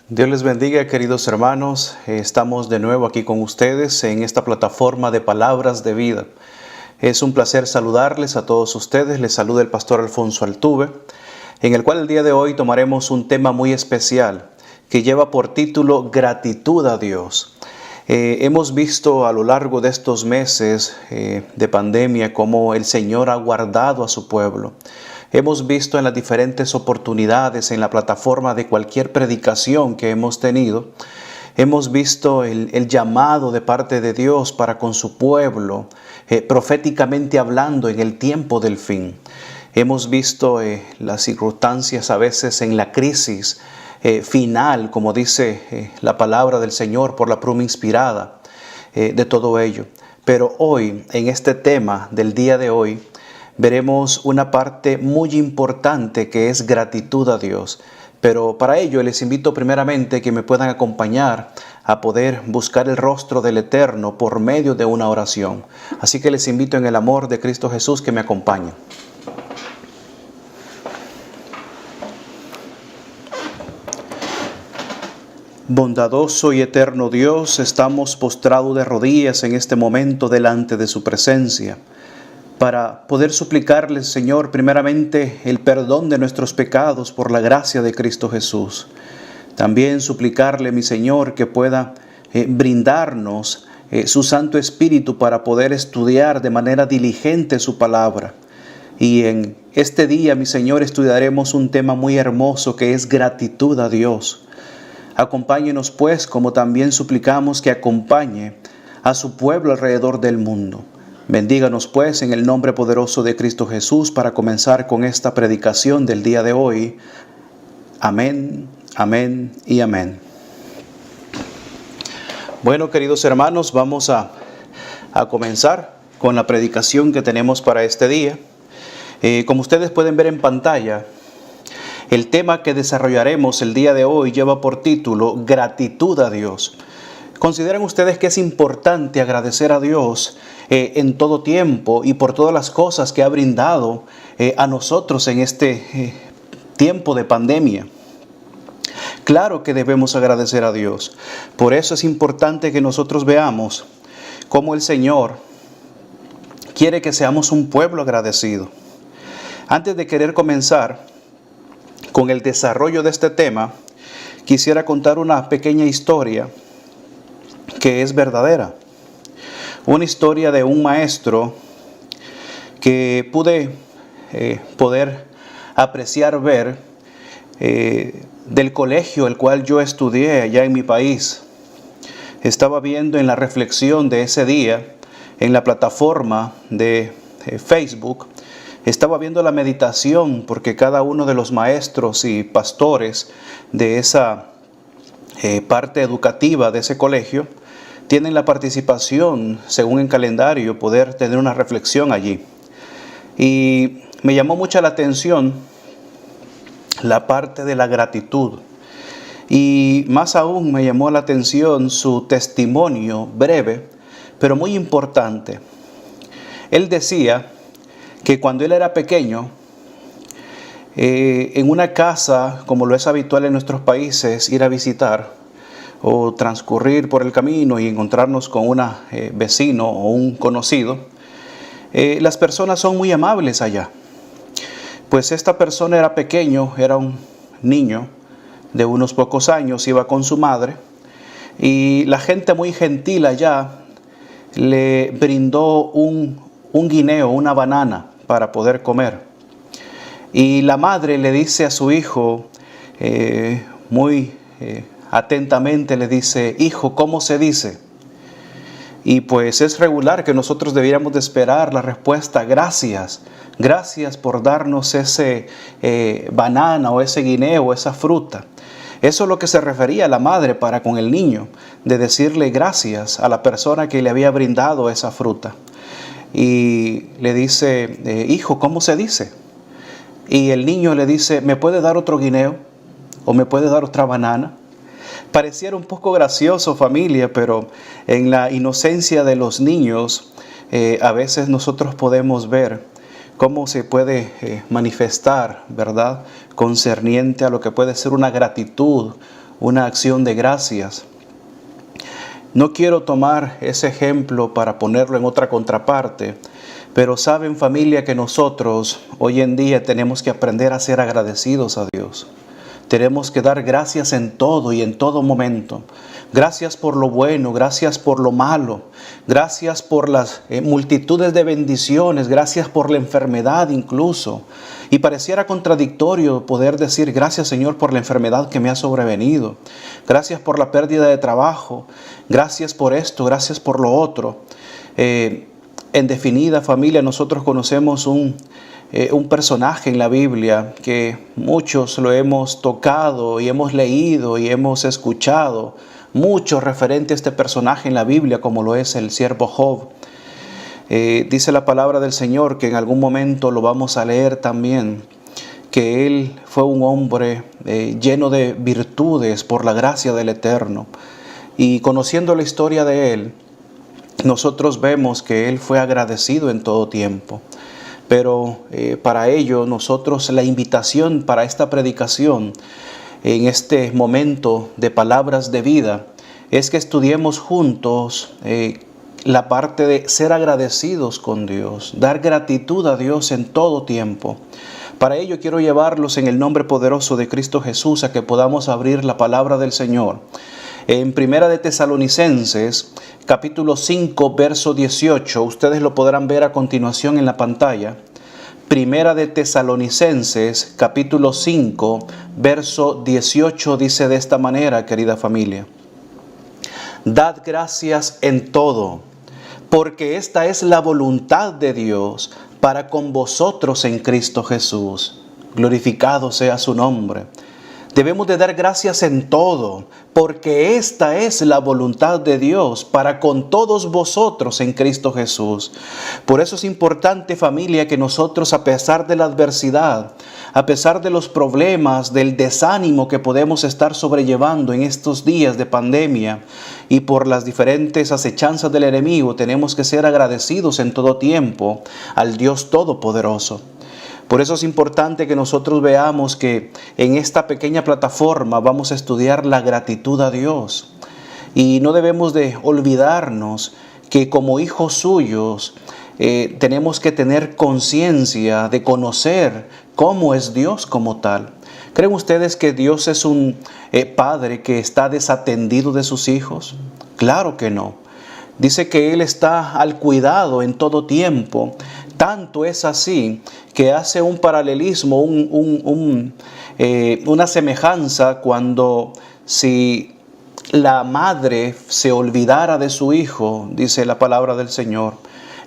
Dios les bendiga, queridos hermanos. Estamos de nuevo aquí con ustedes en esta plataforma de Palabras de Vida. Es un placer saludarles a todos ustedes. Les saluda el pastor Alfonso Altuve, en el cual el día de hoy tomaremos un tema muy especial que lleva por título Gratitud a Dios. Hemos visto a lo largo de estos meses de pandemia cómo el Señor ha guardado a su pueblo. Hemos visto en las diferentes oportunidades, en la plataforma de cualquier predicación que hemos tenido, hemos visto el llamado de parte de Dios para con su pueblo, proféticamente hablando en el tiempo del fin. Hemos visto las circunstancias a veces en la crisis final, como dice la palabra del Señor por la pluma inspirada de todo ello. Pero hoy, en este tema del día de hoy, veremos una parte muy importante que es gratitud a Dios. Pero para ello les invito primeramente que me puedan acompañar a poder buscar el rostro del Eterno por medio de una oración. Así que les invito en el amor de Cristo Jesús que me acompañen. Bondadoso y eterno Dios, estamos postrados de rodillas en este momento delante de su presencia, para poder suplicarle, Señor, primeramente el perdón de nuestros pecados por la gracia de Cristo Jesús. También suplicarle, mi Señor, que pueda brindarnos su Santo Espíritu para poder estudiar de manera diligente su palabra. Y en este día, mi Señor, estudiaremos un tema muy hermoso que es gratitud a Dios. Acompáñenos pues, como también suplicamos que acompañe a su pueblo alrededor del mundo. Bendíganos pues en el nombre poderoso de Cristo Jesús para comenzar con esta predicación del día de hoy. Amén, amén y amén. Bueno, queridos hermanos, vamos a comenzar con la predicación que tenemos para este día. Como ustedes pueden ver en pantalla, el tema que desarrollaremos el día de hoy lleva por título Gratitud a Dios. ¿Consideran ustedes que es importante agradecer a Dios en todo tiempo y por todas las cosas que ha brindado a nosotros en este tiempo de pandemia? Claro que debemos agradecer a Dios. Por eso es importante que nosotros veamos cómo el Señor quiere que seamos un pueblo agradecido. Antes de querer comenzar con el desarrollo de este tema, quisiera contar una pequeña historia que es verdadera. Una historia de un maestro que pude poder apreciar, ver del colegio el cual yo estudié allá en mi país. Estaba viendo en la reflexión de ese día en la plataforma de Facebook. Estaba viendo la meditación porque cada uno de los maestros y pastores de esa parte educativa de ese colegio tienen la participación, según el calendario, poder tener una reflexión allí. Y me llamó mucha la atención la parte de la gratitud. Y más aún me llamó la atención su testimonio breve, pero muy importante. Él decía que cuando él era pequeño, en una casa, como lo es habitual en nuestros países, ir a visitar o transcurrir por el camino y encontrarnos con un vecino o un conocido, las personas son muy amables allá. Pues esta persona era pequeño, era un niño de unos pocos años, iba con su madre y la gente muy gentil allá le brindó un guineo, una banana para poder comer. Y la madre le dice a su hijo, muy atentamente le dice: hijo, ¿cómo se dice? Y pues es regular que nosotros debiéramos de esperar la respuesta: gracias, gracias por darnos ese banana o ese guineo o esa fruta. Eso es lo que se refería la madre para con el niño, de decirle gracias a la persona que le había brindado esa fruta. Y le dice: hijo, ¿cómo se dice? Y el niño le dice: ¿me puede dar otro guineo? ¿O me puede dar otra banana? Pareciera un poco gracioso, familia, pero en la inocencia de los niños, a veces nosotros podemos ver cómo se puede manifestar, ¿verdad?, concerniente a lo que puede ser una gratitud una acción de gracias. No quiero tomar ese ejemplo para ponerlo en otra contraparte, pero saben, familia, que nosotros hoy en día tenemos que aprender a ser agradecidos a Dios. Tenemos que dar gracias en todo y en todo momento. Gracias por lo bueno, gracias por lo malo, gracias por las multitudes de bendiciones, gracias por la enfermedad incluso. Y pareciera contradictorio poder decir gracias, Señor, por la enfermedad que me ha sobrevenido. Gracias por la pérdida de trabajo, gracias por esto, gracias por lo otro. En definitiva, familia, nosotros conocemos un personaje en la Biblia que muchos lo hemos tocado y hemos leído y hemos escuchado mucho referente a este personaje en la Biblia, como lo es el siervo Job. Dice la palabra del Señor, que en algún momento lo vamos a leer también, que él fue un hombre lleno de virtudes por la gracia del Eterno. Y conociendo la historia de él, nosotros vemos que él fue agradecido en todo tiempo. Pero para ello nosotros, la invitación para esta predicación en este momento de palabras de vida es que estudiemos juntos la parte de ser agradecidos con Dios, dar gratitud a Dios en todo tiempo. Para ello quiero llevarlos en el nombre poderoso de Cristo Jesús a que podamos abrir la palabra del Señor. En Primera de Tesalonicenses, capítulo 5, verso 18, ustedes lo podrán ver a continuación en la pantalla. Primera de Tesalonicenses, capítulo 5, verso 18, dice de esta manera, querida familia: Dad gracias en todo, porque esta es la voluntad de Dios para con vosotros en Cristo Jesús. Glorificado sea su nombre. Debemos de dar gracias en todo, porque esta es la voluntad de Dios para con todos vosotros en Cristo Jesús. Por eso es importante, familia, que nosotros, a pesar de la adversidad, a pesar de los problemas, del desánimo que podemos estar sobrellevando en estos días de pandemia y por las diferentes acechanzas del enemigo, tenemos que ser agradecidos en todo tiempo al Dios Todopoderoso. Por eso es importante que nosotros veamos que en esta pequeña plataforma vamos a estudiar la gratitud a Dios. Y no debemos de olvidarnos que como hijos suyos tenemos que tener conciencia de conocer cómo es Dios como tal. ¿Creen ustedes que Dios es un padre que está desatendido de sus hijos? Claro que no. Dice que Él está al cuidado en todo tiempo. Tanto es así que hace un paralelismo, una semejanza cuando si la madre se olvidara de su hijo, dice la palabra del Señor,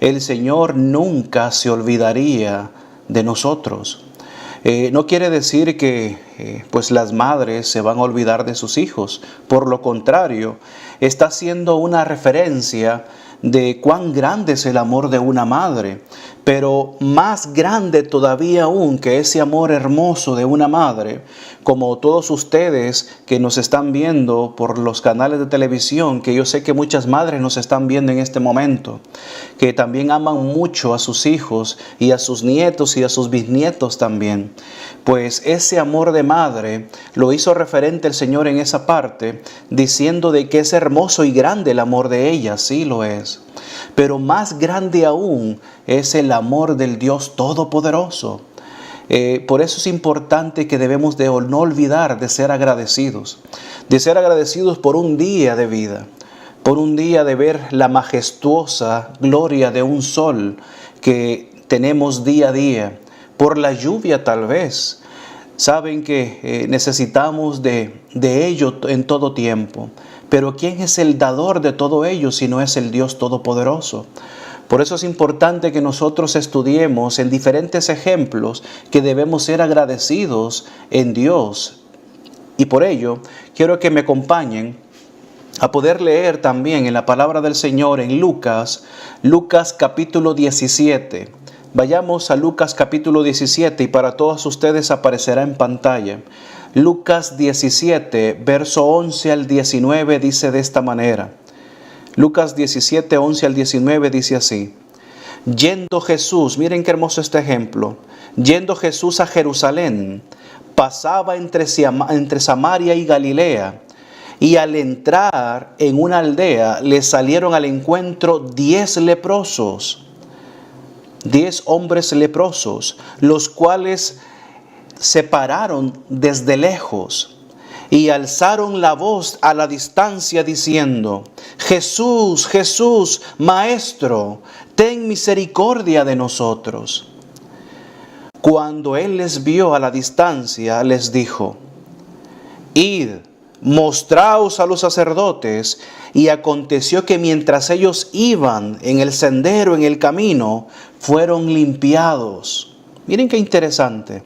el Señor nunca se olvidaría de nosotros. No quiere decir que pues las madres se van a olvidar de sus hijos. Por lo contrario, está haciendo una referencia de cuán grande es el amor de una madre, pero más grande todavía aún que ese amor hermoso de una madre, como todos ustedes que nos están viendo por los canales de televisión, que yo sé que muchas madres nos están viendo en este momento, que también aman mucho a sus hijos y a sus nietos y a sus bisnietos también. Pues ese amor de madre lo hizo referente el Señor en esa parte, diciendo de que es hermoso y grande el amor de ella, sí lo es. Pero más grande aún es el amor del Dios Todopoderoso. Por eso es importante que debemos de no olvidar de ser agradecidos por un día de vida, por un día de ver la majestuosa gloria de un sol que tenemos día a día, por la lluvia tal vez. Saben que necesitamos de ello en todo tiempo. Pero ¿quién es el dador de todo ello si no es el Dios Todopoderoso? Por eso es importante que nosotros estudiemos en diferentes ejemplos que debemos ser agradecidos en Dios. Y por ello quiero que me acompañen a poder leer también en la palabra del Señor en Lucas capítulo 17. Vayamos a Lucas capítulo 17 y para todos ustedes aparecerá en pantalla. Lucas 17, verso 11 al 19 dice de esta manera. Lucas 17, 11 al 19 dice así. Yendo Jesús, miren qué hermoso este ejemplo. Yendo Jesús a Jerusalén, pasaba entre Samaria y Galilea, y al entrar en una aldea le salieron al encuentro 10 leprosos, 10 hombres leprosos, los cuales se pararon desde lejos y alzaron la voz a la distancia diciendo: Jesús, Jesús, Maestro, ten misericordia de nosotros. Cuando él les vio a la distancia, les dijo: Id, mostraos a los sacerdotes. Y aconteció que mientras ellos iban en el sendero, en el camino, fueron limpiados. Miren qué interesante.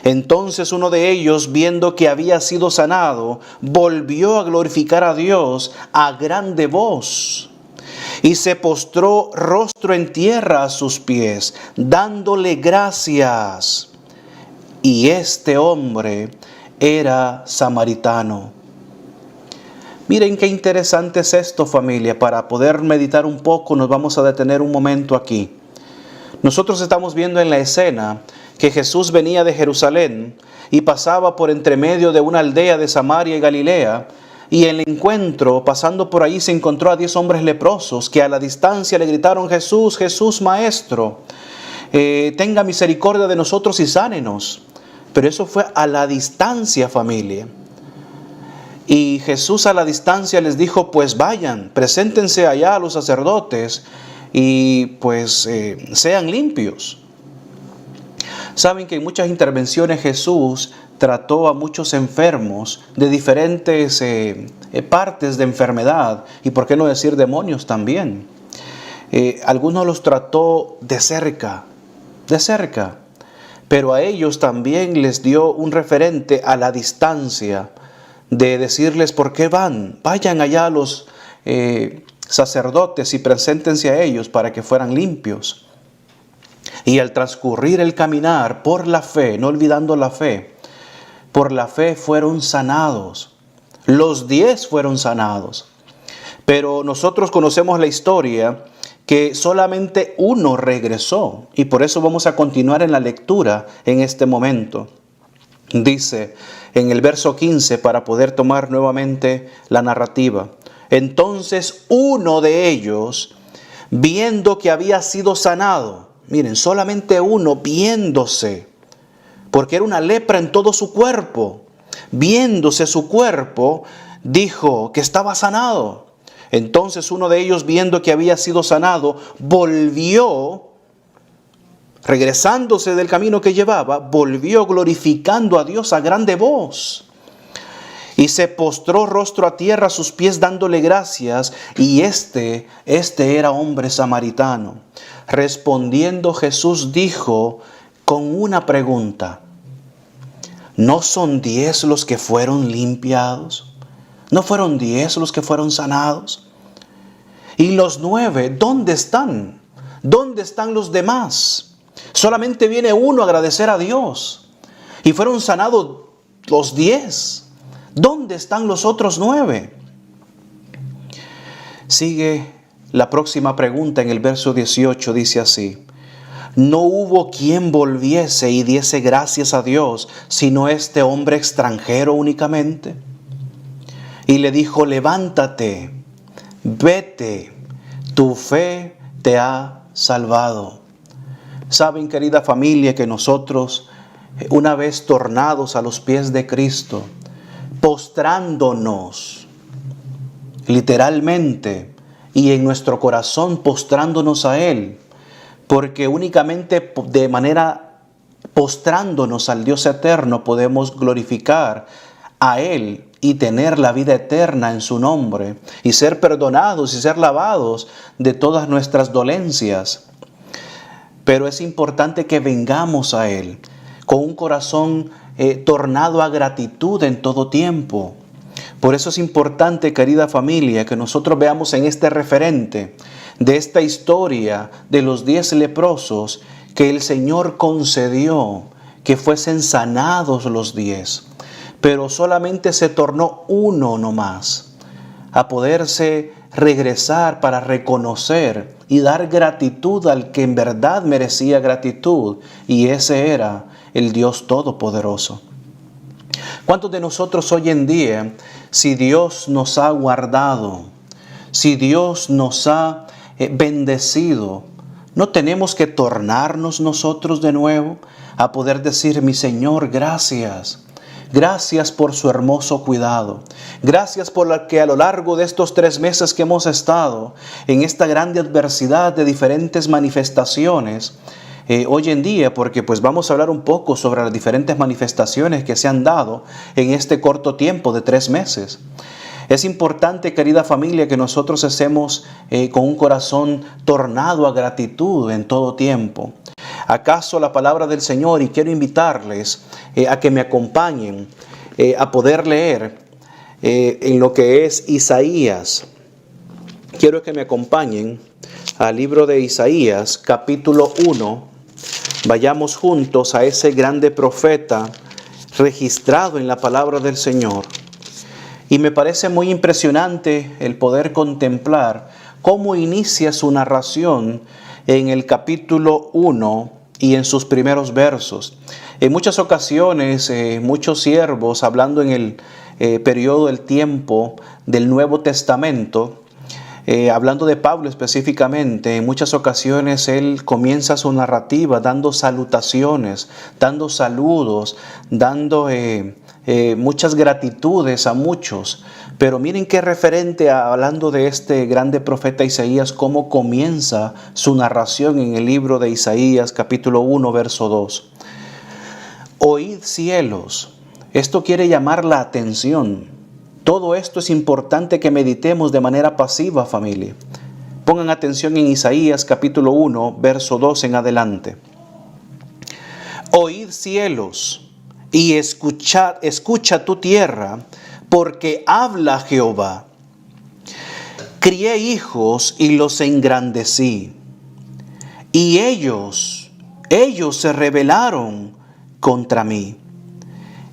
Entonces uno de ellos, viendo que había sido sanado, volvió a glorificar a Dios a grande voz, y se postró rostro en tierra a sus pies, dándole gracias. Y este hombre era samaritano. Miren qué interesante es esto, familia. Para poder meditar un poco, nos vamos a detener un momento aquí. Nosotros estamos viendo en la escena que Jesús venía de Jerusalén y pasaba por entre medio de una aldea de Samaria y Galilea, y en el encuentro, pasando por ahí, se encontró a 10 hombres leprosos que a la distancia le gritaron: Jesús, Jesús, Maestro, tenga misericordia de nosotros y sánenos. Pero eso fue a la distancia, familia. Y Jesús a la distancia les dijo: pues vayan, preséntense allá a los sacerdotes y pues sean limpios. Saben que en muchas intervenciones Jesús trató a muchos enfermos de diferentes partes de enfermedad, y por qué no decir demonios también. Algunos los trató de cerca, pero a ellos también les dio un referente a la distancia, de decirles: ¿por qué van? Vayan allá a los sacerdotes y preséntense a ellos para que fueran limpios. Y al transcurrir el caminar por la fe, no olvidando la fe, por la fe fueron sanados. Los 10 fueron sanados. Pero nosotros conocemos la historia que solamente uno regresó. Y por eso vamos a continuar en la lectura en este momento. Dice en el verso 15, para poder tomar nuevamente la narrativa: entonces uno de ellos, viendo que había sido sanado, miren, solamente uno viéndose, porque era una lepra en todo su cuerpo, viéndose su cuerpo, dijo que estaba sanado. Entonces uno de ellos, viendo que había sido sanado, volvió, regresándose del camino que llevaba, volvió glorificando a Dios a grande voz. Y se postró rostro a tierra a sus pies dándole gracias. Y este era hombre samaritano. Respondiendo Jesús dijo con una pregunta: ¿no son 10 los que fueron limpiados? ¿No fueron 10 los que fueron sanados? ¿Y los 9 dónde están? ¿Dónde están los demás? Solamente viene uno a agradecer a Dios. Y fueron sanados los 10. ¿Dónde están los otros 9? Sigue la próxima pregunta en el verso 18. Dice así: ¿no hubo quien volviese y diese gracias a Dios, sino este hombre extranjero únicamente? Y le dijo: levántate, vete, tu fe te ha salvado. Saben, querida familia, que nosotros, una vez tornados a los pies de Cristo, postrándonos, literalmente, y en nuestro corazón postrándonos a Él, porque únicamente de manera postrándonos al Dios eterno podemos glorificar a Él y tener la vida eterna en su nombre, y ser perdonados y ser lavados de todas nuestras dolencias. Pero es importante que vengamos a Él con un corazón tornado a gratitud en todo tiempo. Por eso es importante, querida familia, que nosotros veamos en este referente de esta historia de los 10 leprosos que el Señor concedió que fuesen sanados los 10. Pero solamente se tornó uno nomás a poderse regresar para reconocer y dar gratitud al que en verdad merecía gratitud, y ese era el Dios Todopoderoso. ¿Cuántos de nosotros hoy en día, si Dios nos ha guardado, si Dios nos ha bendecido, no tenemos que tornarnos nosotros de nuevo a poder decir, mi Señor, gracias? Gracias por su hermoso cuidado. Gracias por lo que a lo largo de estos 3 meses que hemos estado en esta grande adversidad de diferentes manifestaciones, hoy en día, porque pues vamos a hablar un poco sobre las diferentes manifestaciones que se han dado en este corto tiempo de 3 meses. Es importante, querida familia, que nosotros estemos con un corazón tornado a gratitud en todo tiempo. ¿Acaso la palabra del Señor? Y quiero invitarles a que me acompañen a poder leer en lo que es Isaías. Quiero que me acompañen al libro de Isaías, capítulo 1. Vayamos juntos a ese grande profeta registrado en la palabra del Señor. Y me parece muy impresionante el poder contemplar cómo inicia su narración en el capítulo 1 y en sus primeros versos. En muchas ocasiones, muchos siervos, hablando en el periodo del tiempo del Nuevo Testamento, hablando de Pablo específicamente, en muchas ocasiones él comienza su narrativa dando salutaciones, dando saludos, dando muchas gratitudes a muchos. Pero miren qué referente hablando de este grande profeta Isaías, cómo comienza su narración en el libro de Isaías, capítulo 1, verso 2. Oíd cielos. Esto quiere llamar la atención. Todo esto es importante que meditemos de manera pasiva, familia. Pongan atención en Isaías capítulo 1, verso 2 en adelante. Oíd cielos y escucha tu tierra, porque habla Jehová. Crié hijos y los engrandecí, y ellos se rebelaron contra mí.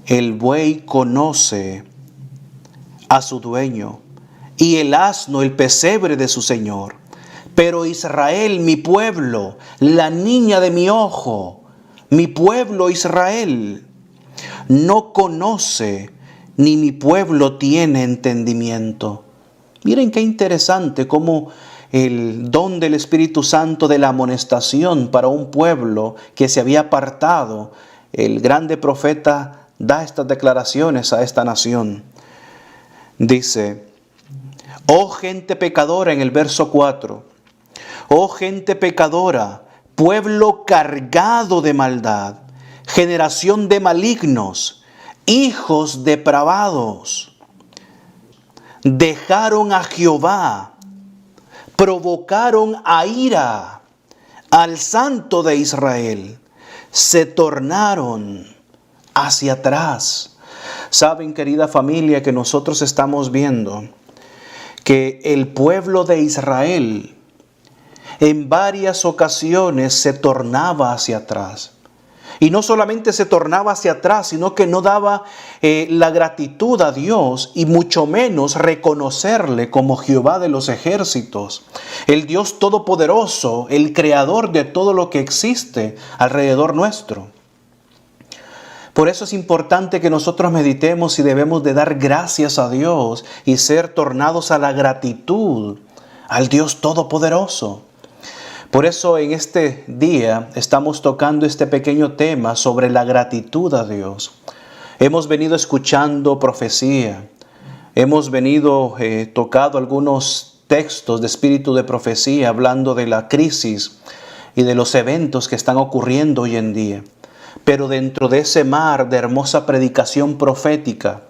El buey conoce a su dueño, y el asno el pesebre de su señor. Pero Israel, mi pueblo, la niña de mi ojo, mi pueblo Israel, no conoce, ni mi pueblo tiene entendimiento. Miren qué interesante cómo el don del Espíritu Santo de la amonestación para un pueblo que se había apartado, el grande profeta da estas declaraciones a esta nación. Dice, oh gente pecadora en el verso 4, oh gente pecadora, pueblo cargado de maldad, generación de malignos, hijos depravados, dejaron a Jehová, provocaron a ira al Santo de Israel, se tornaron hacia atrás. Saben, querida familia, que nosotros estamos viendo que el pueblo de Israel en varias ocasiones se tornaba hacia atrás. Y no solamente se tornaba hacia atrás, sino que no daba la gratitud a Dios y mucho menos reconocerle como Jehová de los ejércitos, el Dios todopoderoso, el creador de todo lo que existe alrededor nuestro. Por eso es importante que nosotros meditemos y debemos de dar gracias a Dios y ser tornados a la gratitud al Dios todopoderoso. Por eso en este día estamos tocando este pequeño tema sobre la gratitud a Dios. Hemos venido escuchando profecía, hemos venido tocando algunos textos de espíritu de profecía hablando de la crisis y de los eventos que están ocurriendo hoy en día. Pero dentro de ese mar de hermosa predicación profética,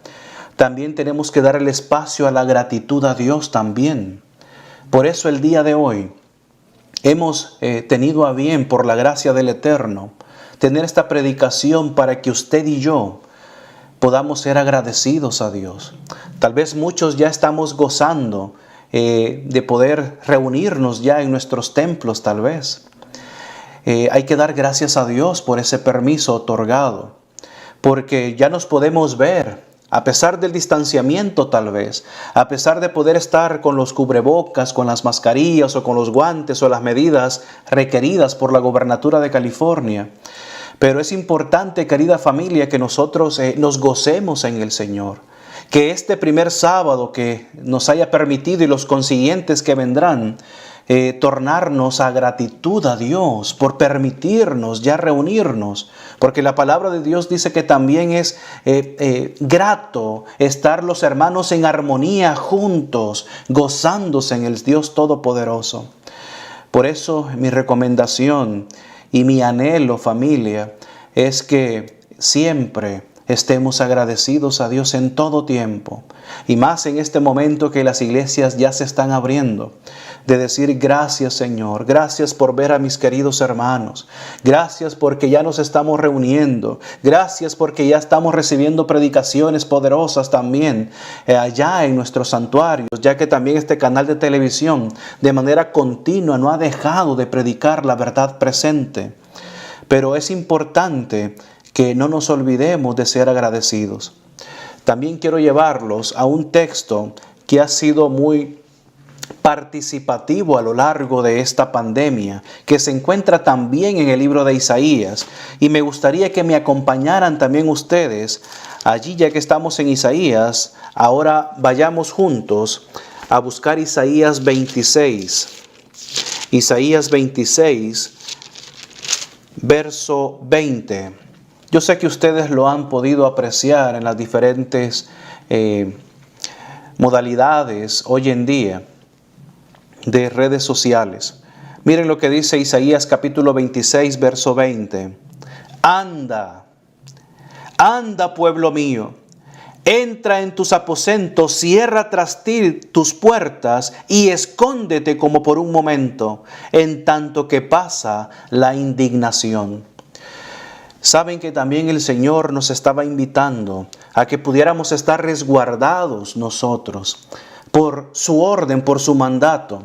también tenemos que dar el espacio a la gratitud a Dios también. Por eso el día de hoy hemos tenido a bien, por la gracia del Eterno, tener esta predicación para que usted y yo podamos ser agradecidos a Dios. Tal vez muchos ya estamos gozando de poder reunirnos ya en nuestros templos, tal vez. Hay que dar gracias a Dios por ese permiso otorgado, porque ya nos podemos ver, a pesar del distanciamiento tal vez, a pesar de poder estar con los cubrebocas, con las mascarillas o con los guantes o las medidas requeridas por la gobernatura de California. Pero es importante, querida familia, que nosotros nos gocemos en el Señor. Que este primer sábado que nos haya permitido y los consiguientes que vendrán, tornarnos a gratitud a Dios por permitirnos ya reunirnos. Porque la palabra de Dios dice que también es grato estar los hermanos en armonía juntos, gozándose en el Dios Todopoderoso. Por eso mi recomendación y mi anhelo, familia, es que siempre estemos agradecidos a Dios en todo tiempo. Y más en este momento que las iglesias ya se están abriendo. De decir gracias, Señor. Gracias por ver a mis queridos hermanos. Gracias porque ya nos estamos reuniendo. Gracias porque ya estamos recibiendo predicaciones poderosas también allá en nuestros santuarios. Ya que también este canal de televisión de manera continua no ha dejado de predicar la verdad presente. Pero es importante que no nos olvidemos de ser agradecidos. También quiero llevarlos a un texto que ha sido muy participativo a lo largo de esta pandemia, que se encuentra también en el libro de Isaías. Y me gustaría que me acompañaran también ustedes allí, ya que estamos en Isaías. Ahora vayamos juntos a buscar Isaías 26. Isaías 26, verso 20. Yo sé que ustedes lo han podido apreciar en las diferentes modalidades hoy en día de redes sociales. Miren lo que dice Isaías capítulo 26, verso 20. Anda, anda, pueblo mío, entra en tus aposentos, cierra tras ti tus puertas y escóndete como por un momento, en tanto que pasa la indignación. Saben que también el Señor nos estaba invitando a que pudiéramos estar resguardados nosotros por su orden, por su mandato.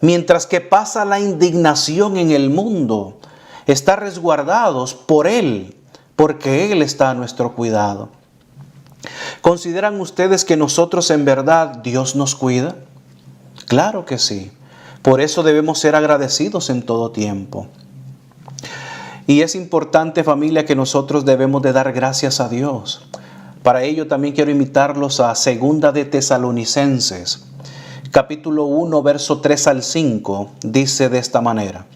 Mientras que pasa la indignación en el mundo, estar resguardados por Él, porque Él está a nuestro cuidado. ¿Consideran ustedes que nosotros en verdad Dios nos cuida? Claro que sí. Por eso debemos ser agradecidos en todo tiempo. Y es importante, familia, que nosotros debemos de dar gracias a Dios. Para ello también quiero invitarlos a Segunda de Tesalonicenses, capítulo 1, verso 3 al 5, dice de esta manera.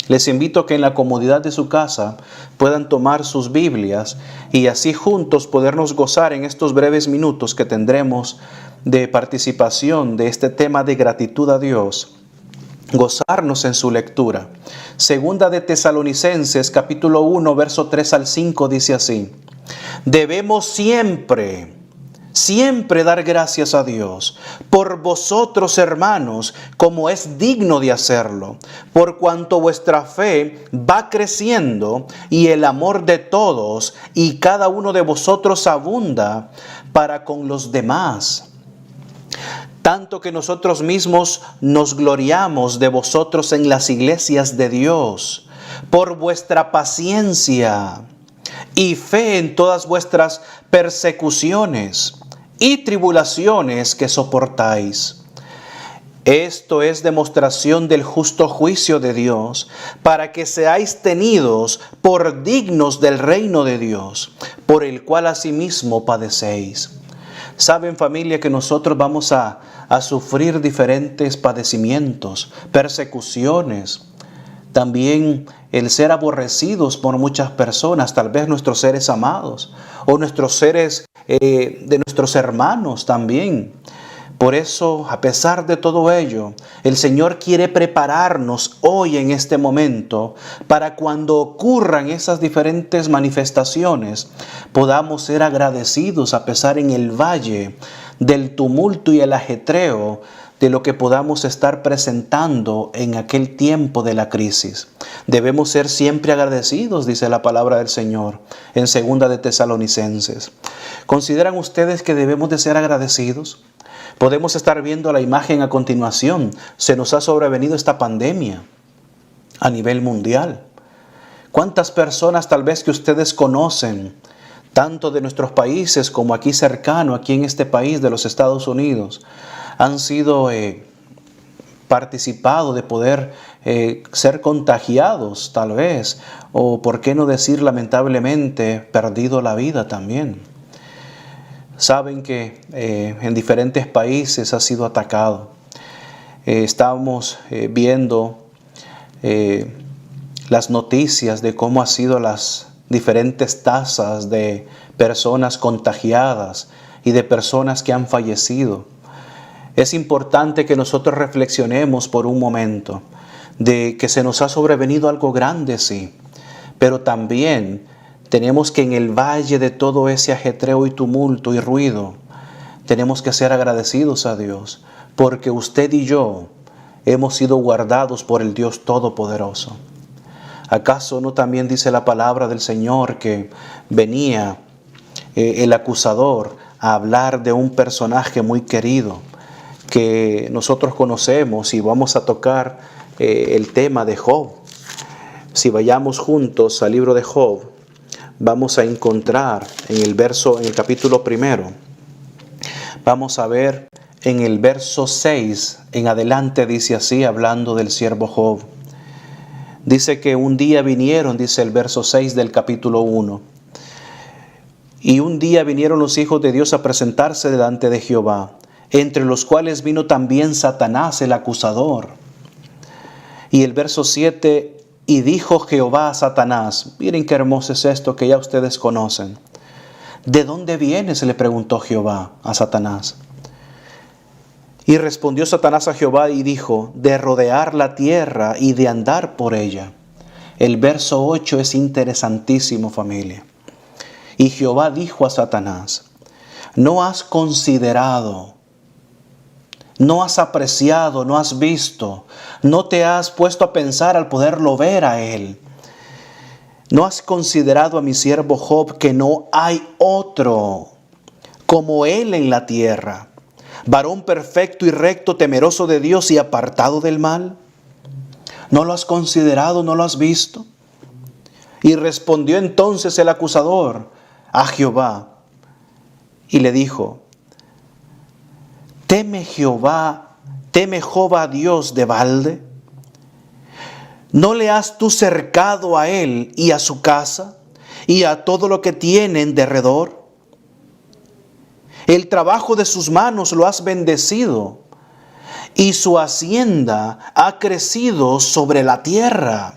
Les invito a que en la comodidad de su casa puedan tomar sus Biblias y así juntos podernos gozar en estos breves minutos que tendremos de participación de este tema de gratitud a Dios. Gozarnos en su lectura. Segunda de Tesalonicenses, capítulo 1, verso 3 al 5, dice así. Debemos siempre dar gracias a Dios por vosotros, hermanos, como es digno de hacerlo, por cuanto vuestra fe va creciendo y el amor de todos y cada uno de vosotros abunda para con los demás. Tanto que nosotros mismos nos gloriamos de vosotros en las iglesias de Dios, por vuestra paciencia y fe en todas vuestras persecuciones y tribulaciones que soportáis. Esto es demostración del justo juicio de Dios, para que seáis tenidos por dignos del reino de Dios, por el cual asimismo padecéis. Saben, familia, que nosotros vamos a sufrir diferentes padecimientos, persecuciones, también el ser aborrecidos por muchas personas, tal vez nuestros seres amados o nuestros seres de nuestros hermanos también. Por eso, a pesar de todo ello, el Señor quiere prepararnos hoy en este momento para cuando ocurran esas diferentes manifestaciones, podamos ser agradecidos a pesar en el valle del tumulto y el ajetreo de lo que podamos estar presentando en aquel tiempo de la crisis. Debemos ser siempre agradecidos, dice la palabra del Señor en Segunda de Tesalonicenses. ¿Consideran ustedes que debemos de ser agradecidos? Podemos estar viendo la imagen a continuación. Se nos ha sobrevenido esta pandemia a nivel mundial. ¿Cuántas personas tal vez que ustedes conocen, tanto de nuestros países como aquí cercano, aquí en este país de los Estados Unidos, han sido participado, de poder ser contagiados tal vez, o por qué no decir lamentablemente perdido la vida también. Saben que en diferentes países ha sido atacado. Estamos viendo las noticias de cómo han sido las diferentes tasas de personas contagiadas y de personas que han fallecido. Es importante que nosotros reflexionemos por un momento de que se nos ha sobrevenido algo grande, sí, pero también tenemos que en el valle de todo ese ajetreo y tumulto y ruido, tenemos que ser agradecidos a Dios, porque usted y yo hemos sido guardados por el Dios Todopoderoso. ¿Acaso no también dice la palabra del Señor que venía el acusador a hablar de un personaje muy querido que nosotros conocemos? Y vamos a tocar el tema de Job. Si vayamos juntos al libro de Job, vamos a encontrar en el capítulo 1, vamos a ver en el verso 6 en adelante, dice así, hablando del siervo Job. Dice que un día vinieron, dice el verso 6 del capítulo 1, y un día vinieron los hijos de Dios a presentarse delante de Jehová, entre los cuales vino también Satanás el acusador. Y el verso 7, y dijo Jehová a Satanás, miren qué hermoso es esto que ya ustedes conocen. ¿De dónde vienes?, le preguntó Jehová a Satanás. Y respondió Satanás a Jehová y dijo, de rodear la tierra y de andar por ella. El verso 8 es interesantísimo, familia. Y Jehová dijo a Satanás, ¿no has considerado, no has apreciado, no has visto, no te has puesto a pensar al poderlo ver a él? ¿No has considerado a mi siervo Job, que no hay otro como él en la tierra? Varón perfecto y recto, temeroso de Dios y apartado del mal. ¿No lo has considerado, no lo has visto? Y respondió entonces el acusador a Jehová y le dijo, ¿teme Job a Dios de balde? ¿No le has tú cercado a él y a su casa y a todo lo que tiene en derredor? El trabajo de sus manos lo has bendecido, y su hacienda ha crecido sobre la tierra.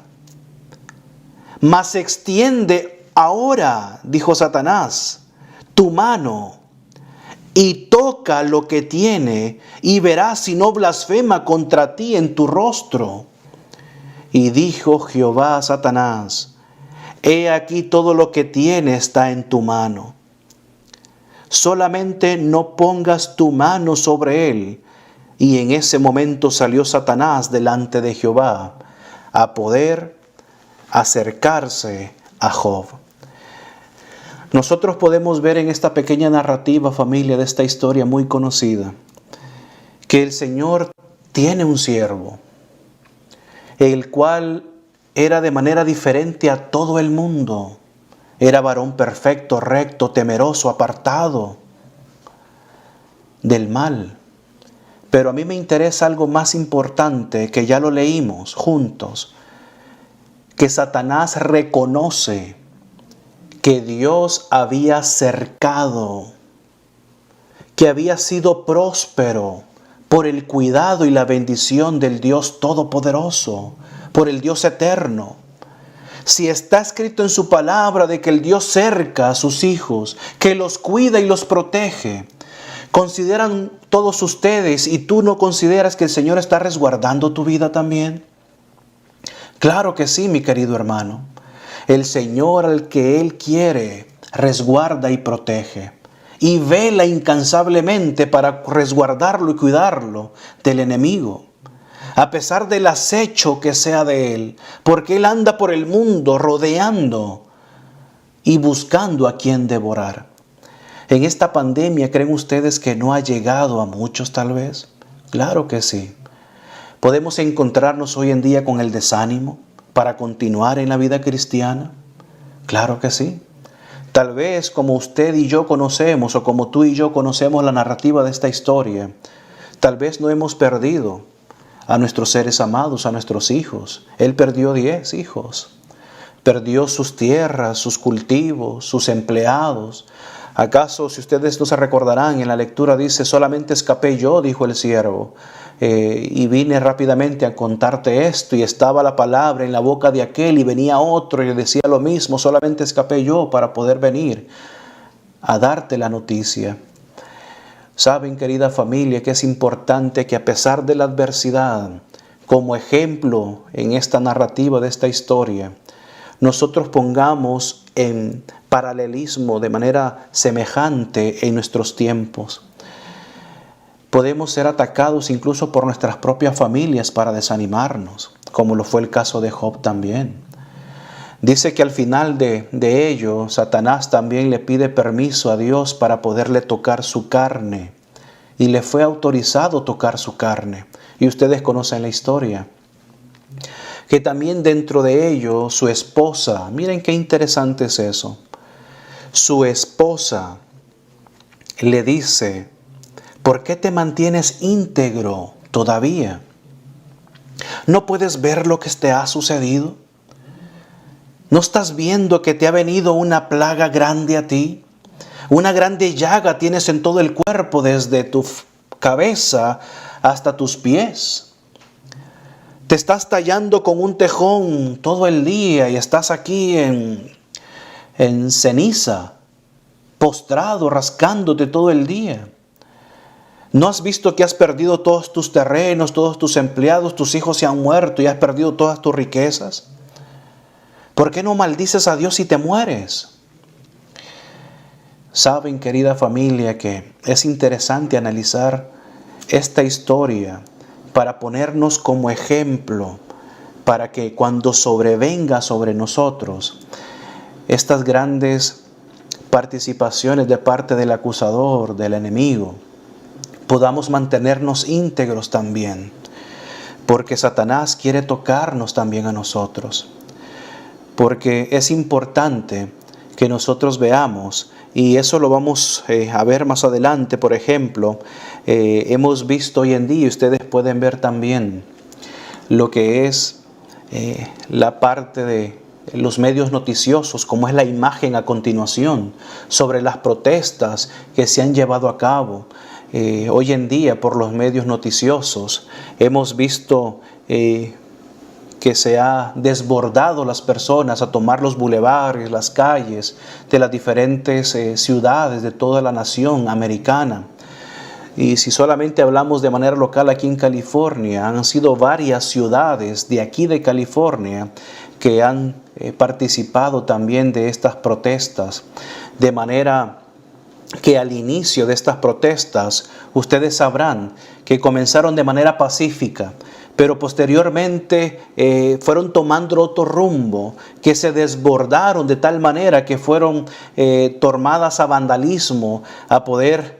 Mas extiende ahora, dijo Satanás, tu mano, y toca lo que tiene, y verás si no blasfema contra ti en tu rostro. Y dijo Jehová a Satanás, he aquí todo lo que tiene está en tu mano. Solamente no pongas tu mano sobre él. Y en ese momento salió Satanás delante de Jehová a poder acercarse a Job. Nosotros podemos ver en esta pequeña narrativa, familia, de esta historia muy conocida, que el Señor tiene un siervo, el cual era de manera diferente a todo el mundo. Era varón perfecto, recto, temeroso, apartado del mal. Pero a mí me interesa algo más importante, que ya lo leímos juntos, que Satanás reconoce que Dios había cercado, que había sido próspero por el cuidado y la bendición del Dios Todopoderoso, por el Dios eterno. Si está escrito en su palabra de que el Dios cerca a sus hijos, que los cuida y los protege, ¿consideran todos ustedes y tú no consideras que el Señor está resguardando tu vida también? Claro que sí, mi querido hermano. El Señor, al que Él quiere, resguarda y protege. Y vela incansablemente para resguardarlo y cuidarlo del enemigo, a pesar del acecho que sea de él, porque él anda por el mundo rodeando y buscando a quien devorar. En esta pandemia, ¿creen ustedes que no ha llegado a muchos tal vez? Claro que sí. ¿Podemos encontrarnos hoy en día con el desánimo para continuar en la vida cristiana? Claro que sí. Tal vez como usted y yo conocemos, o como tú y yo conocemos la narrativa de esta historia, tal vez no hemos perdido a nuestros seres amados, a nuestros hijos. Él perdió 10 hijos. Perdió sus tierras, sus cultivos, sus empleados. ¿Acaso, si ustedes no se recordarán, en la lectura dice, solamente escapé yo, dijo el siervo, y vine rápidamente a contarte esto, y estaba la palabra en la boca de aquel, y venía otro y le decía lo mismo, solamente escapé yo para poder venir a darte la noticia? Saben, querida familia, que es importante que a pesar de la adversidad, como ejemplo en esta narrativa de esta historia, nosotros pongamos en paralelismo de manera semejante en nuestros tiempos. Podemos ser atacados incluso por nuestras propias familias para desanimarnos, como lo fue el caso de Job también. Dice que al final de ello, Satanás también le pide permiso a Dios para poderle tocar su carne. Y le fue autorizado tocar su carne. Y ustedes conocen la historia. Que también dentro de ello, su esposa, miren qué interesante es eso. Su esposa le dice, ¿por qué te mantienes íntegro todavía? ¿No puedes ver lo que te ha sucedido? ¿No estás viendo que te ha venido una plaga grande a ti? Una grande llaga tienes en todo el cuerpo, desde tu cabeza hasta tus pies. Te estás tallando con un tejón todo el día y estás aquí en ceniza, postrado, rascándote todo el día. ¿No has visto que has perdido todos tus terrenos, todos tus empleados, tus hijos se han muerto y has perdido todas tus riquezas? ¿Por qué no maldices a Dios si te mueres? Saben, querida familia, que es interesante analizar esta historia para ponernos como ejemplo, para que cuando sobrevenga sobre nosotros estas grandes participaciones de parte del acusador, del enemigo, podamos mantenernos íntegros también, porque Satanás quiere tocarnos también a nosotros, porque es importante que nosotros veamos, y eso lo vamos a ver más adelante. Por ejemplo, hemos visto hoy en día, y ustedes pueden ver también lo que es la parte de los medios noticiosos, como es la imagen a continuación, sobre las protestas que se han llevado a cabo. Hoy en día por los medios noticiosos hemos visto que se ha desbordado las personas a tomar los bulevares, las calles de las diferentes ciudades de toda la nación americana. Y si solamente hablamos de manera local aquí en California, han sido varias ciudades de aquí de California que han participado también de estas protestas, de manera que al inicio de estas protestas ustedes sabrán que comenzaron de manera pacífica, pero posteriormente fueron tomando otro rumbo, que se desbordaron de tal manera que fueron tomadas a vandalismo, a poder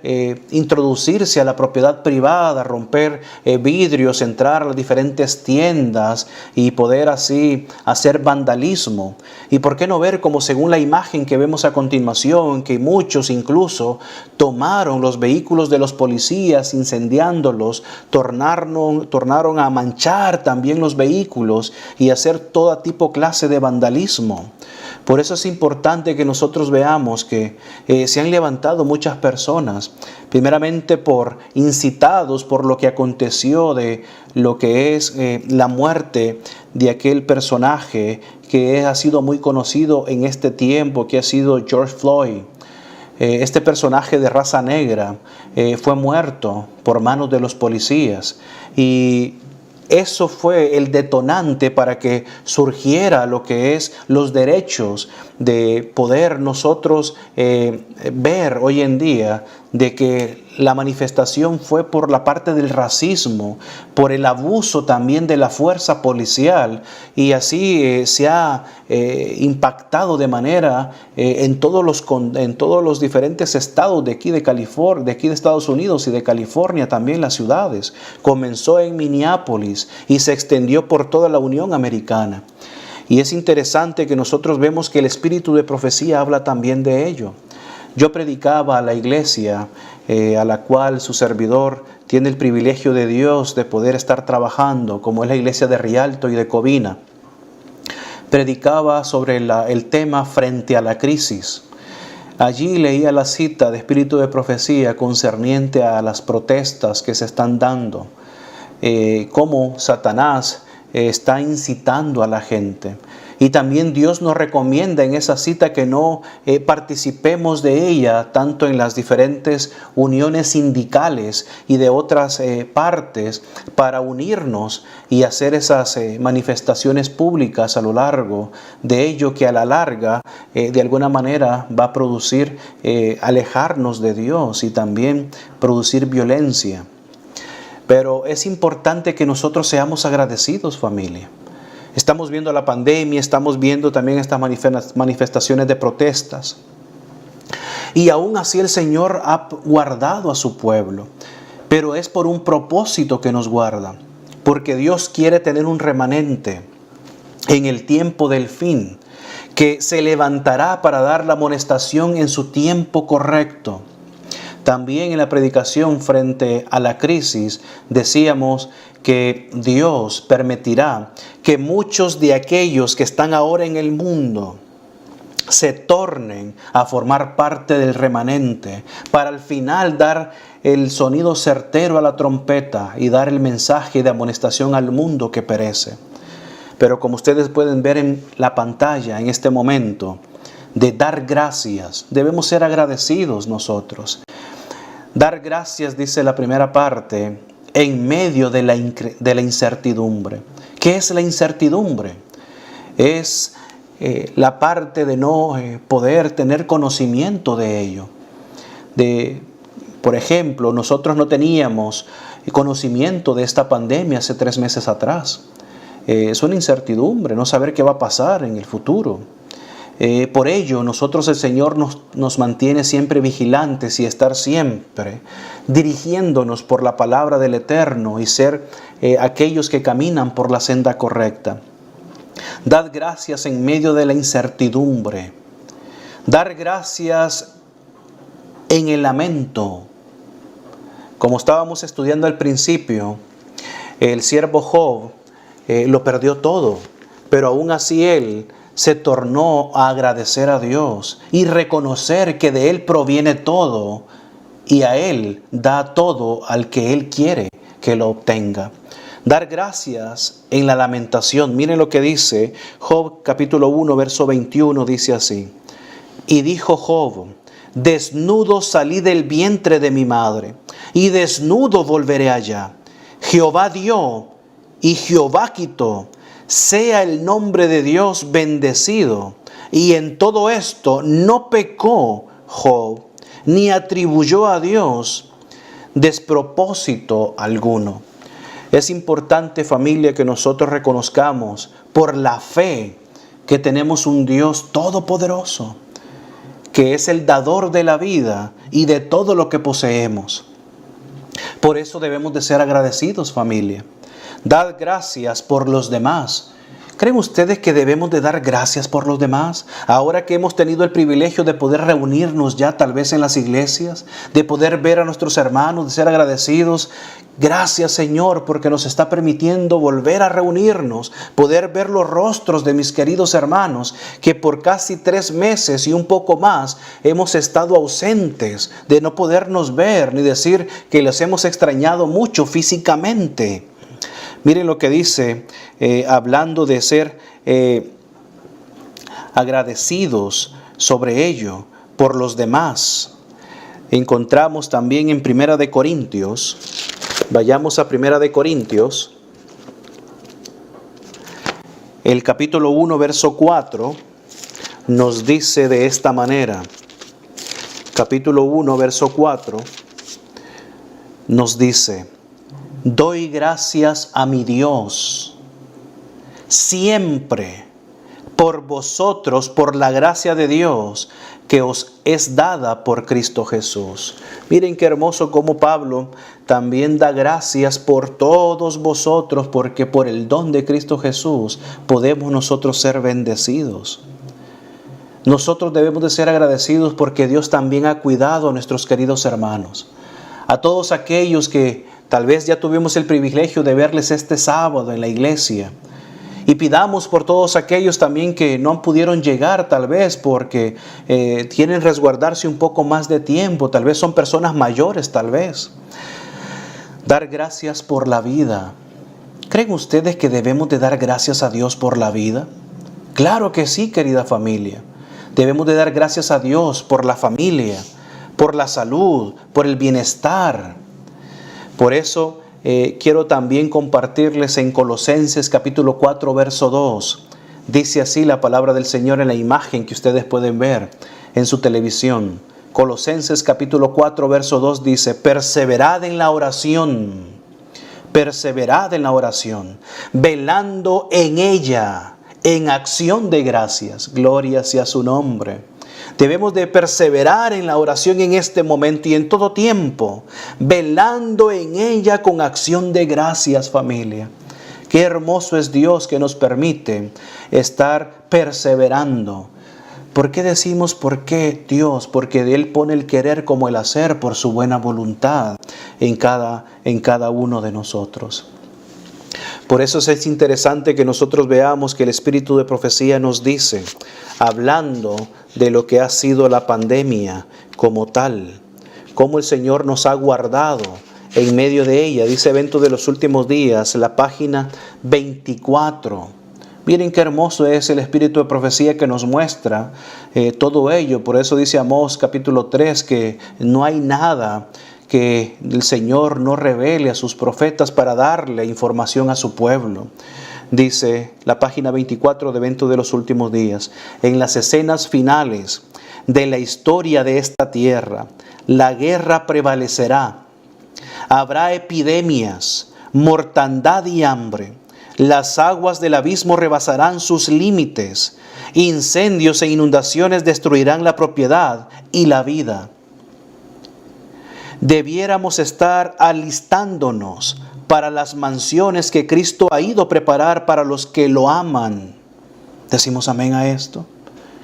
introducirse a la propiedad privada, romper vidrios, entrar a las diferentes tiendas y poder así hacer vandalismo. Y por qué no ver como según la imagen que vemos a continuación, que muchos incluso tomaron los vehículos de los policías, incendiándolos, tornaron a manchar también los vehículos y hacer toda clase de vandalismo. Por eso es importante que nosotros veamos que se han levantado muchas personas, primeramente incitados por lo que aconteció de lo que es la muerte de aquel personaje que ha sido muy conocido en este tiempo, que ha sido George Floyd. Este personaje de raza negra fue muerto por manos de los policías, y eso fue el detonante para que surgiera lo que es los derechos de poder nosotros ver hoy en día de que la manifestación fue por la parte del racismo, por el abuso también de la fuerza policial, y así se ha impactado de manera en todos los diferentes estados de aquí de California, de aquí de Estados Unidos y de California, también las ciudades. Comenzó en Minneapolis y se extendió por toda la Unión Americana. Y es interesante que nosotros vemos que el espíritu de profecía habla también de ello, yo predicaba a la iglesia a la cual su servidor tiene el privilegio de Dios de poder estar trabajando, como es la iglesia de Rialto y de Covina. Predicaba sobre el tema frente a la crisis. Allí leía la cita de espíritu de profecía concerniente a las protestas que se están dando, cómo Satanás está incitando a la gente. Y también Dios nos recomienda en esa cita que no participemos de ella tanto en las diferentes uniones sindicales y de otras partes para unirnos y hacer esas manifestaciones públicas a lo largo de ello, que a la larga de alguna manera va a producir alejarnos de Dios y también producir violencia. Pero es importante que nosotros seamos agradecidos, familia. Estamos viendo la pandemia, estamos viendo también estas manifestaciones de protestas. Y aún así el Señor ha guardado a su pueblo. Pero es por un propósito que nos guarda. Porque Dios quiere tener un remanente en el tiempo del fin, que se levantará para dar la amonestación en su tiempo correcto. También en la predicación frente a la crisis decíamos que Dios permitirá que muchos de aquellos que están ahora en el mundo se tornen a formar parte del remanente para al final dar el sonido certero a la trompeta y dar el mensaje de amonestación al mundo que perece. Pero como ustedes pueden ver en la pantalla en este momento, de dar gracias, debemos ser agradecidos nosotros. Dar gracias, dice la primera parte, en medio de la incertidumbre. ¿Qué es la incertidumbre? Es la parte de no poder tener conocimiento de ello. Por ejemplo, nosotros no teníamos conocimiento de esta pandemia hace 3 meses atrás. Es una incertidumbre, no saber qué va a pasar en el futuro. Por ello, nosotros el Señor nos mantiene siempre vigilantes y estar siempre dirigiéndonos por la palabra del Eterno y ser aquellos que caminan por la senda correcta. Dad gracias en medio de la incertidumbre. Dar gracias en el lamento. Como estábamos estudiando al principio, el siervo Job lo perdió todo, pero aún así él se tornó a agradecer a Dios y reconocer que de Él proviene todo y a Él da todo al que Él quiere que lo obtenga. Dar gracias en la lamentación. Miren lo que dice Job capítulo 1 verso 21, dice así: y dijo Job, desnudo salí del vientre de mi madre y desnudo volveré allá. Jehová dio y Jehová quitó. Sea el nombre de Dios bendecido. Y en todo esto no pecó Job, ni atribuyó a Dios despropósito alguno. Es importante, familia, que nosotros reconozcamos por la fe que tenemos un Dios todopoderoso, que es el dador de la vida y de todo lo que poseemos. Por eso debemos de ser agradecidos, familia. Dad gracias por los demás. ¿Creen ustedes que debemos de dar gracias por los demás? Ahora que hemos tenido el privilegio de poder reunirnos ya tal vez en las iglesias, de poder ver a nuestros hermanos, de ser agradecidos. Gracias, Señor, porque nos está permitiendo volver a reunirnos, poder ver los rostros de mis queridos hermanos que por casi 3 meses y un poco más hemos estado ausentes, de no podernos ver ni decir que les hemos extrañado mucho físicamente. Miren lo que dice, hablando de ser agradecidos sobre ello por los demás. Encontramos también en Primera de Corintios, vayamos a Primera de Corintios, el capítulo 1, verso 4, nos dice de esta manera. Capítulo 1, verso 4, nos dice: doy gracias a mi Dios siempre por vosotros, por la gracia de Dios que os es dada por Cristo Jesús. Miren qué hermoso cómo Pablo también da gracias por todos vosotros, porque por el don de Cristo Jesús podemos nosotros ser bendecidos. Nosotros debemos de ser agradecidos porque Dios también ha cuidado a nuestros queridos hermanos. A todos aquellos que tal vez ya tuvimos el privilegio de verles este sábado en la iglesia. Y pidamos por todos aquellos también que no pudieron llegar tal vez porque quieren resguardarse un poco más de tiempo. Tal vez son personas mayores tal vez. Dar gracias por la vida. ¿Creen ustedes que debemos de dar gracias a Dios por la vida? Claro que sí, querida familia. Debemos de dar gracias a Dios por la familia, por la salud, por el bienestar. Por eso quiero también compartirles en Colosenses capítulo 4, verso 2. Dice así la palabra del Señor en la imagen que ustedes pueden ver en su televisión. Colosenses capítulo 4, verso 2 dice: perseverad en la oración. Perseverad en la oración, velando en ella, en acción de gracias. Gloria sea su nombre. Debemos de perseverar en la oración en este momento y en todo tiempo, velando en ella con acción de gracias, familia. Qué hermoso es Dios que nos permite estar perseverando. ¿Por qué decimos por qué Dios? Porque Él pone el querer como el hacer por su buena voluntad en cada uno de nosotros. Por eso es interesante que nosotros veamos que el espíritu de profecía nos dice, hablando de lo que ha sido la pandemia como tal, cómo el Señor nos ha guardado en medio de ella. Dice Evento de los Últimos Días, la página 24. Miren qué hermoso es el espíritu de profecía que nos muestra todo ello. Por eso dice Amós capítulo 3 que no hay nada que el Señor no revele a sus profetas para darle información a su pueblo. Dice la página 24 de Evento de los Últimos Días: en las escenas finales de la historia de esta tierra, la guerra prevalecerá. Habrá epidemias, mortandad y hambre. Las aguas del abismo rebasarán sus límites. Incendios e inundaciones destruirán la propiedad y la vida. Debiéramos estar alistándonos para las mansiones que Cristo ha ido a preparar para los que lo aman. ¿Decimos amén a esto?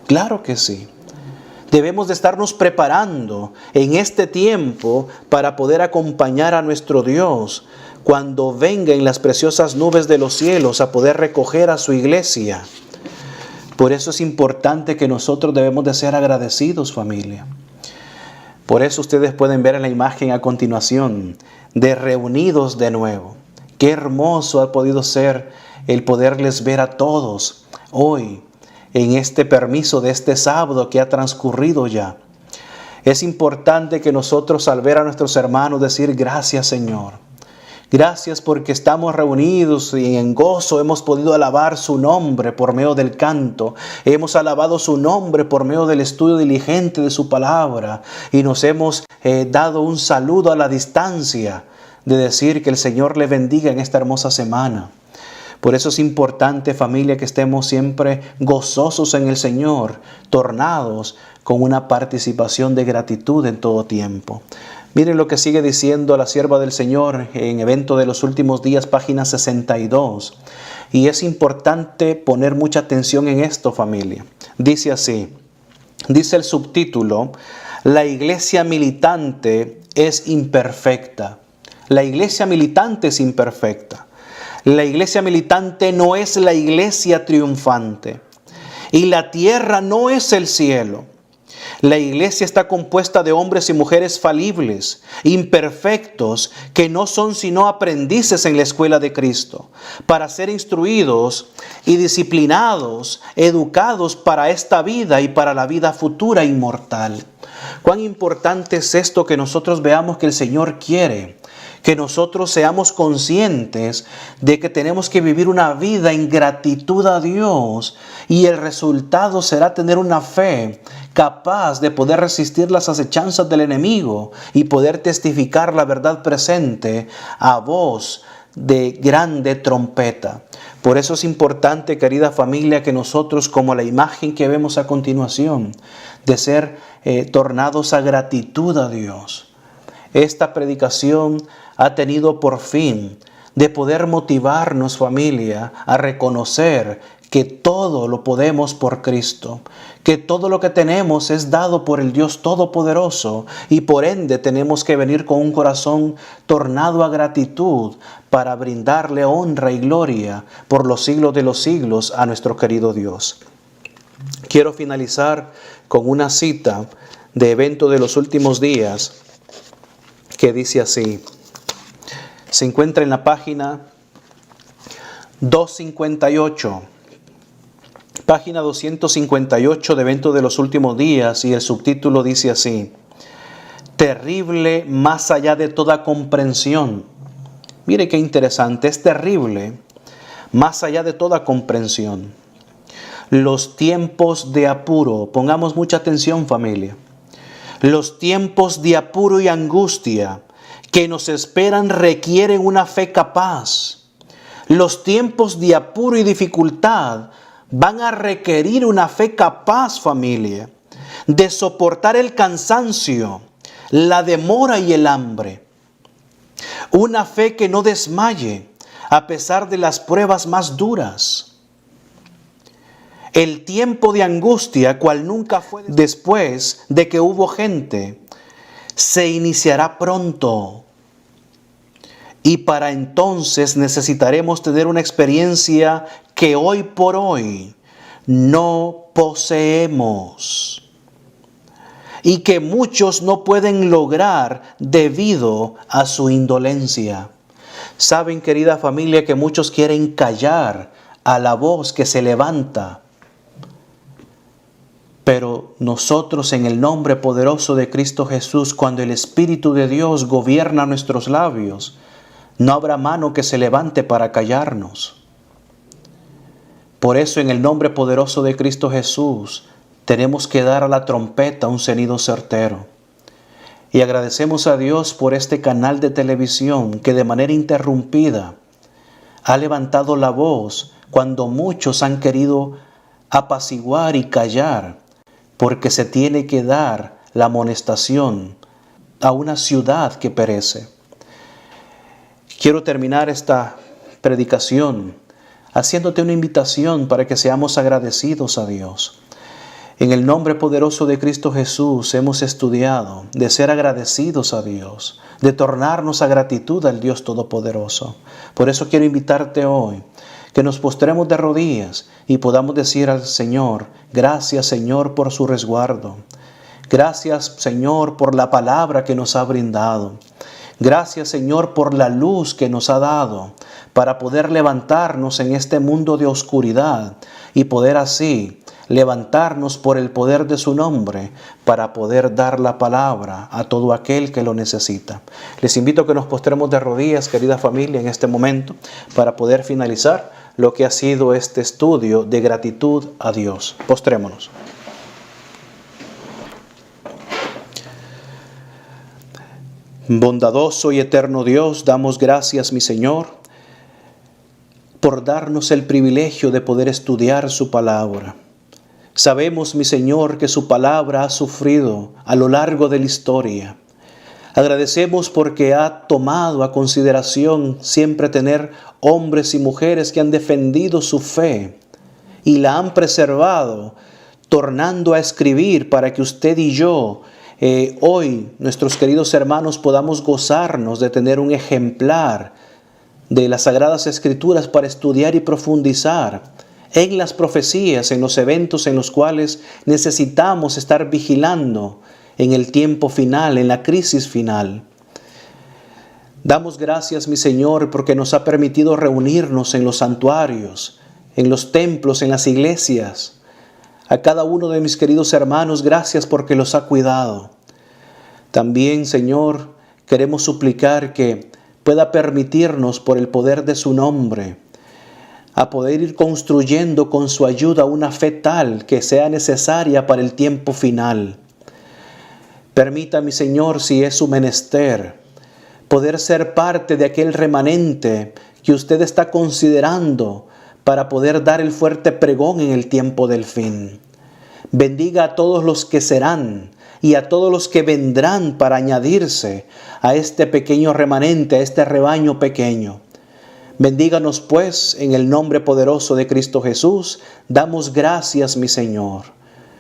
Claro que sí. Debemos de estarnos preparando en este tiempo para poder acompañar a nuestro Dios cuando venga en las preciosas nubes de los cielos a poder recoger a su iglesia. Por eso es importante que nosotros debemos de ser agradecidos, familia. Por eso ustedes pueden ver en la imagen a continuación de reunidos de nuevo. Qué hermoso ha podido ser el poderles ver a todos hoy en este permiso de este sábado que ha transcurrido ya. Es importante que nosotros al ver a nuestros hermanos decir gracias, Señor. Gracias porque estamos reunidos y en gozo hemos podido alabar su nombre por medio del canto. Hemos alabado su nombre por medio del estudio diligente de su palabra. Y nos hemos dado un saludo a la distancia de decir que el Señor le bendiga en esta hermosa semana. Por eso es importante, familia, que estemos siempre gozosos en el Señor, tornados con una participación de gratitud en todo tiempo. Miren lo que sigue diciendo la sierva del Señor en Evento de los Últimos Días, página 62. Y es importante poner mucha atención en esto, familia. Dice así, dice el subtítulo: la iglesia militante es imperfecta. La iglesia militante es imperfecta. La iglesia militante no es la iglesia triunfante. Y la tierra no es el cielo. La iglesia está compuesta de hombres y mujeres falibles, imperfectos, que no son sino aprendices en la escuela de Cristo, para ser instruidos y disciplinados, educados para esta vida y para la vida futura inmortal. Cuán importante es esto, que nosotros veamos que el Señor quiere que nosotros seamos conscientes de que tenemos que vivir una vida en gratitud a Dios, y el resultado será tener una fe capaz de poder resistir las acechanzas del enemigo y poder testificar la verdad presente a voz de grande trompeta. Por eso es importante, querida familia, que nosotros, como la imagen que vemos a continuación, de ser tornados a gratitud a Dios. Esta predicación ha tenido por fin de poder motivarnos, familia, a reconocer que todo lo podemos por Cristo, que todo lo que tenemos es dado por el Dios Todopoderoso y por ende tenemos que venir con un corazón tornado a gratitud para brindarle honra y gloria por los siglos de los siglos a nuestro querido Dios. Quiero finalizar con una cita de Evento de los Últimos Días que dice así. Se encuentra en la página 258. Página 258 de Evento de los Últimos Días, y el subtítulo dice así: terrible más allá de toda comprensión. Mire qué interesante, es terrible más allá de toda comprensión. Los tiempos de apuro, pongamos mucha atención, familia. Los tiempos de apuro y angustia que nos esperan requieren una fe capaz. Los tiempos de apuro y dificultad van a requerir una fe capaz, familia, de soportar el cansancio, la demora y el hambre. Una fe que no desmaye a pesar de las pruebas más duras. El tiempo de angustia, cual nunca fue después de que hubo gente, se iniciará pronto. Y para entonces necesitaremos tener una experiencia que hoy por hoy no poseemos y que muchos no pueden lograr debido a su indolencia. Saben, querida familia, que muchos quieren callar a la voz que se levanta. Pero nosotros, en el nombre poderoso de Cristo Jesús, cuando el Espíritu de Dios gobierna nuestros labios, no habrá mano que se levante para callarnos. Por eso, en el nombre poderoso de Cristo Jesús, tenemos que dar a la trompeta un sonido certero. Y agradecemos a Dios por este canal de televisión que de manera interrumpida ha levantado la voz cuando muchos han querido apaciguar y callar, porque se tiene que dar la amonestación a una ciudad que perece. Quiero terminar esta predicación haciéndote una invitación para que seamos agradecidos a Dios. En el nombre poderoso de Cristo Jesús hemos estudiado de ser agradecidos a Dios, de tornarnos a gratitud al Dios Todopoderoso. Por eso quiero invitarte hoy que nos postremos de rodillas y podamos decir al Señor: gracias, Señor, por su resguardo. Gracias, Señor, por la palabra que nos ha brindado. Gracias, Señor, por la luz que nos ha dado para poder levantarnos en este mundo de oscuridad y poder así levantarnos por el poder de su nombre para poder dar la palabra a todo aquel que lo necesita. Les invito a que nos postremos de rodillas, querida familia, en este momento para poder finalizar lo que ha sido este estudio de gratitud a Dios. Postrémonos. Bondadoso y eterno Dios, damos gracias, mi Señor, por darnos el privilegio de poder estudiar su palabra. Sabemos, mi Señor, que su palabra ha sufrido a lo largo de la historia. Agradecemos porque ha tomado a consideración siempre tener hombres y mujeres que han defendido su fe y la han preservado, tornando a escribir para que usted y yo hoy, nuestros queridos hermanos, podamos gozarnos de tener un ejemplar de las Sagradas Escrituras para estudiar y profundizar en las profecías, en los eventos en los cuales necesitamos estar vigilando en el tiempo final, en la crisis final. Damos gracias, mi Señor, porque nos ha permitido reunirnos en los santuarios, en los templos, en las iglesias. A cada uno de mis queridos hermanos, gracias porque los ha cuidado. También, Señor, queremos suplicar que pueda permitirnos, por el poder de su nombre, a poder ir construyendo con su ayuda una fe tal que sea necesaria para el tiempo final. Permita, mi Señor, si es su menester, poder ser parte de aquel remanente que usted está considerando para poder dar el fuerte pregón en el tiempo del fin. Bendiga a todos los que serán y a todos los que vendrán para añadirse a este pequeño remanente, a este rebaño pequeño. Bendíganos pues en el nombre poderoso de Cristo Jesús. Damos gracias, mi Señor.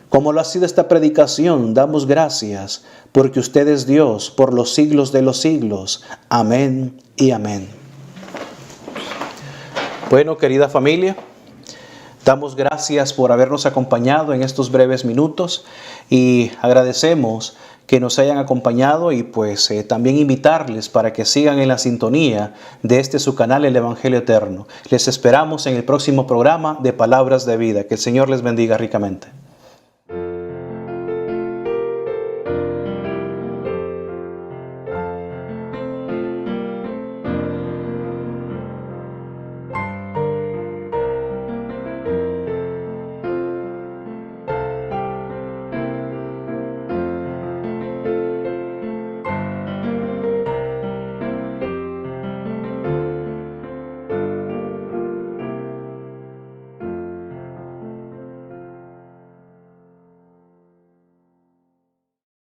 Como lo ha sido esta predicación, damos gracias porque usted es Dios por los siglos de los siglos. Amén y amén. Bueno, querida familia, damos gracias por habernos acompañado en estos breves minutos y agradecemos que nos hayan acompañado y pues también invitarles para que sigan en la sintonía de este su canal El Evangelio Eterno. Les esperamos en el próximo programa de Palabras de Vida. Que el Señor les bendiga ricamente.